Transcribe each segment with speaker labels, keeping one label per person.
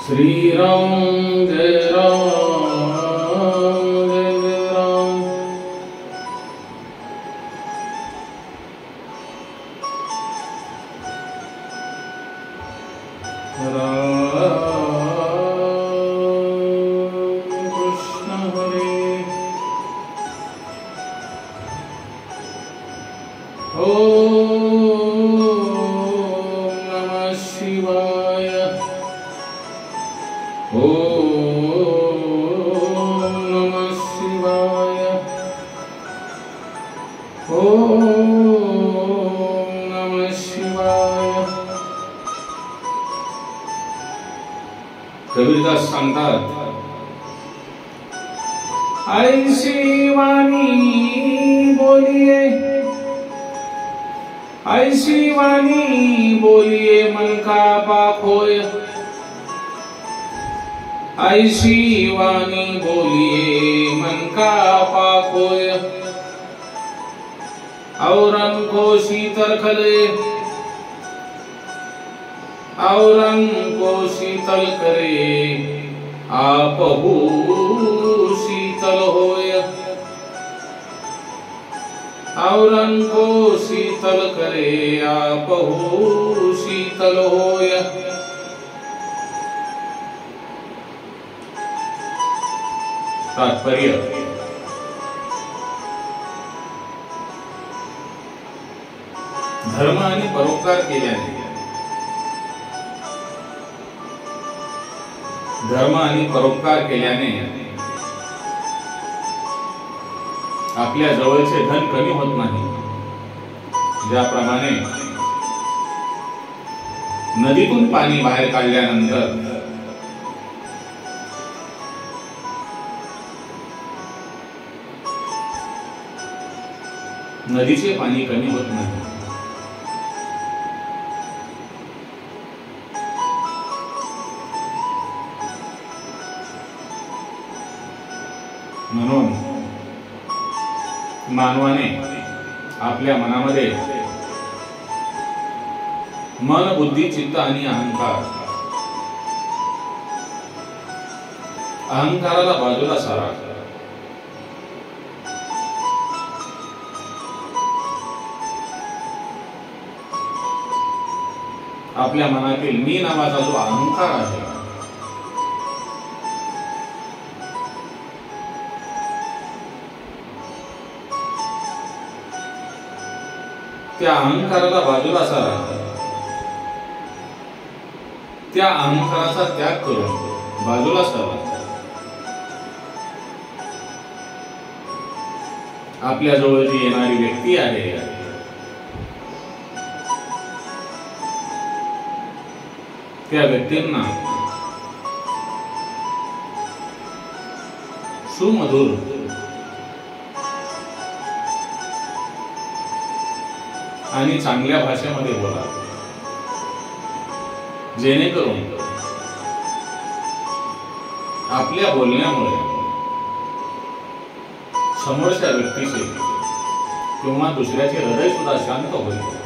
Speaker 1: श्री राम जय राम जय जय राम। राम कृष्ण हरे। ओम नमः शिवाय। ओम नमः शिवाय। ओम नमः शिवाय। कबीरदास सांगतात, ऐसी वाणी बोलिए, ऐसी वाणी बोलिए मन का पाप होय। ऐसी वाणी बोलिए मन का पाप होय। औरन को शीतल करे, औरन को शीतल करे, आपहु शीतल होय। औरन को शीतल करे, आपहु शीतल होय। तात्पर्य, धर्म आणि परोपकार केल्याने, धर्म आणि परोपकार केल्याने आपल्या जवळचे धन कमी होत नाही। ज्याप्रमाणे नदीतून पाणी बाहेर काढल्यानंतर नदीचे पाणी कमी होत नाही, म्हणून मानवाने आपल्या मनामध्ये मन, बुद्धी, चित्त आणि अहंकार, अहंकाराला बाजूला सारा, आपल्या मनातील मी नावाचा जो अहंकार आहे, त्या अहंकाराला बाजूला सारा, त्या अहंकाराचा त्याग करून बाजूला सारा आपल्या जवळ जी येणारी व्यक्ती आहे त्या व्यक्तींना सुमधुर आणि चांगल्या भाषेमध्ये बोला, जेणेकरून आपल्या बोलण्यामुळे समोरच्या व्यक्तीचे किंवा दुसऱ्याचे हृदय सुद्धा शांत होईल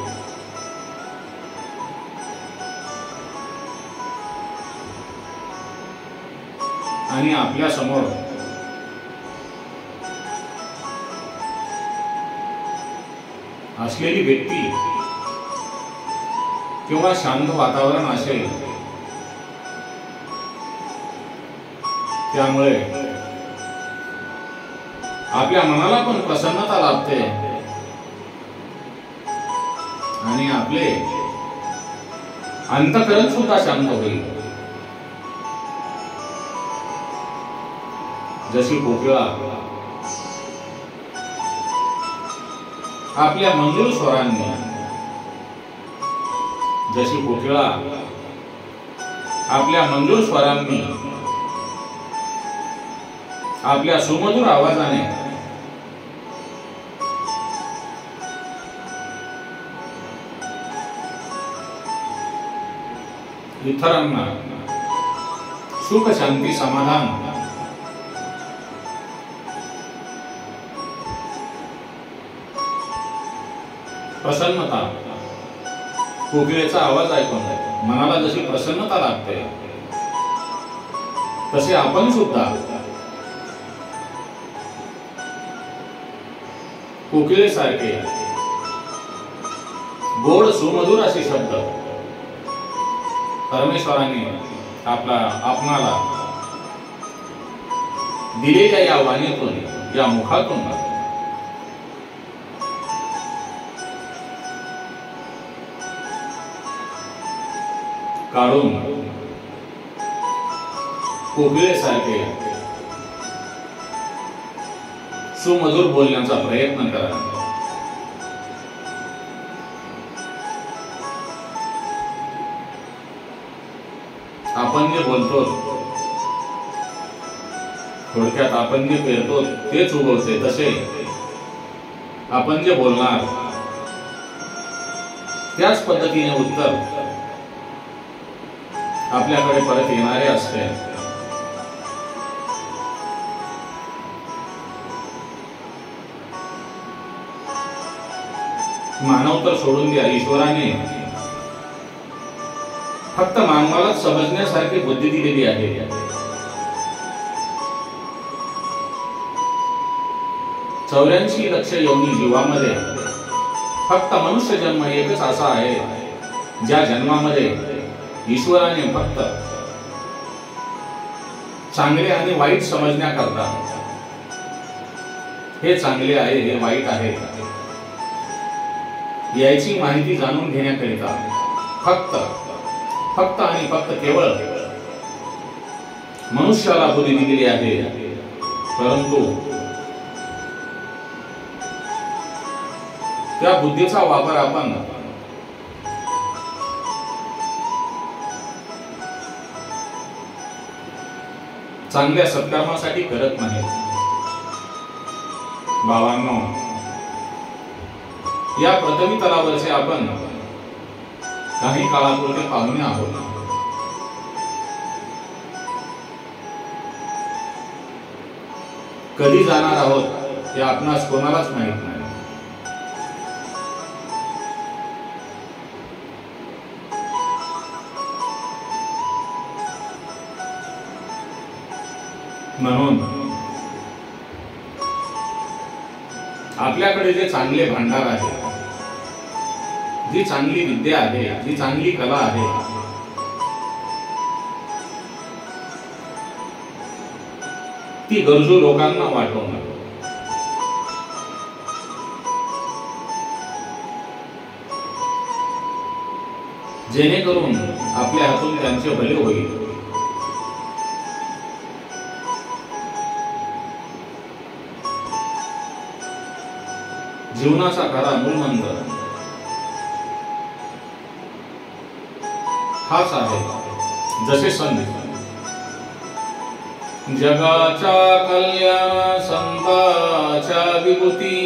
Speaker 1: आणि आपल्या समोर असलेली व्यक्ती किंवा शांत वातावरण असेल, त्यामुळे आपल्या मनाला पण प्रसन्नता लाभते आणि आपले अंतःकरण सुद्धा शांत होईल। जशी कोकिळा आपल्या मंजूळ स्वरांनी, जशी कोकिळा आपल्या मंजूळ स्वरांनी, आपल्या सुमधुर आवाजाने इतरांना सुख, शांती, समाधान, प्रसन्नता, कोकिळेचा आवाज ऐकून मनाला जशी प्रसन्नता लागते, तसे आपण सुद्धा कोकिळेसारखे गोड सुमधुर असे शब्द परमेश्वराने आपणाला दिलेल्या या वाणीतून, या मुखातून काढून कोकिळेसारखे सुमधुर बोलण्याचा प्रयत्न करा. आपण जे बोलतो, थोडक्यात आपण जे पेरतो तेच उगवते. तसे आपण जे बोलणार त्याच पद्धतीने उत्तर आपल्याकडे परत येणारे असते. मानव तर सोडून द्या, ईश्वराने फक्त मानवालाच समजण्यासारखी बुद्धी दिलेली आहे. 84 लक्ष योनी जीवामध्ये फक्त मनुष्य जन्म एकच असा आहे ज्या जन्मामध्ये ईश्वराने फक्त चांगले आणि वाईट समजण्याकरता, हे चांगले आहे हे वाईट आहे याची माहिती जाणून घेण्याकरिता फक्त आणि फक्त केवळ मनुष्याला बुद्धी दिलेली आहे. परंतु त्या बुद्धीचा वापर आपण चांगल्या सत्कर्मासाठी करत नाही. भावांनो, या प्रथमी तलावरचे आपण काही काळापूर्वी पाहुणे आहोत. कधी जाणार आहोत हे आपणास कोणालाच माहित नाही. म्हणून आपल्याकडे जे चांगले भांडार आहे, जी चांगली विद्या आहे, जी चांगली कला आहे, ती गरजू लोकांना वाटवणं, जेणेकरून आपल्या हातून त्यांचे भले होईल. जीवनाचा खरा मूलमंत्र हाच आहे. जसे संत जगाच्या कल्याण संताच्या विभूती,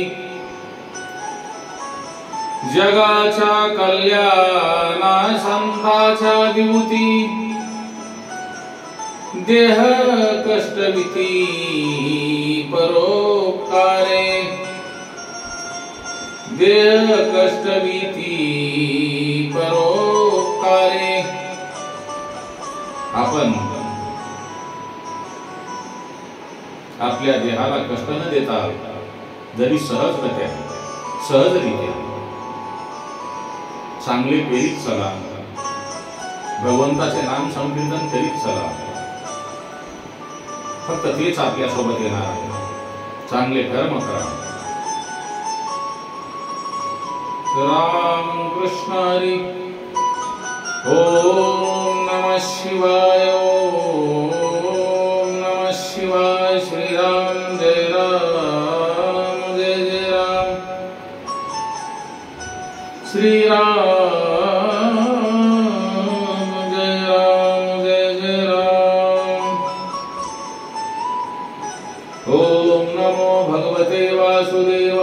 Speaker 1: जगाच्या कल्याण संताच्या विभूती, देह कष्टविती परोपकारे, देह कष्टविती परोपकारे. आपण आपल्या देहाला कष्ट न देता जरी सहजरित्या चांगले पेरीत चला, भगवंताचे नाम संकीर्तन करीत चला, फक्त तेच आपल्या सोबत येणार आहे. चांगले कर्म करा. राम कृष्ण हरी. ओम नमः शिवाय. ओम नमः शिवाय. श्री राम जय राम जय जय राम. श्री राम जय राम जय जय राम. ओम नमो भगवते वासुदेव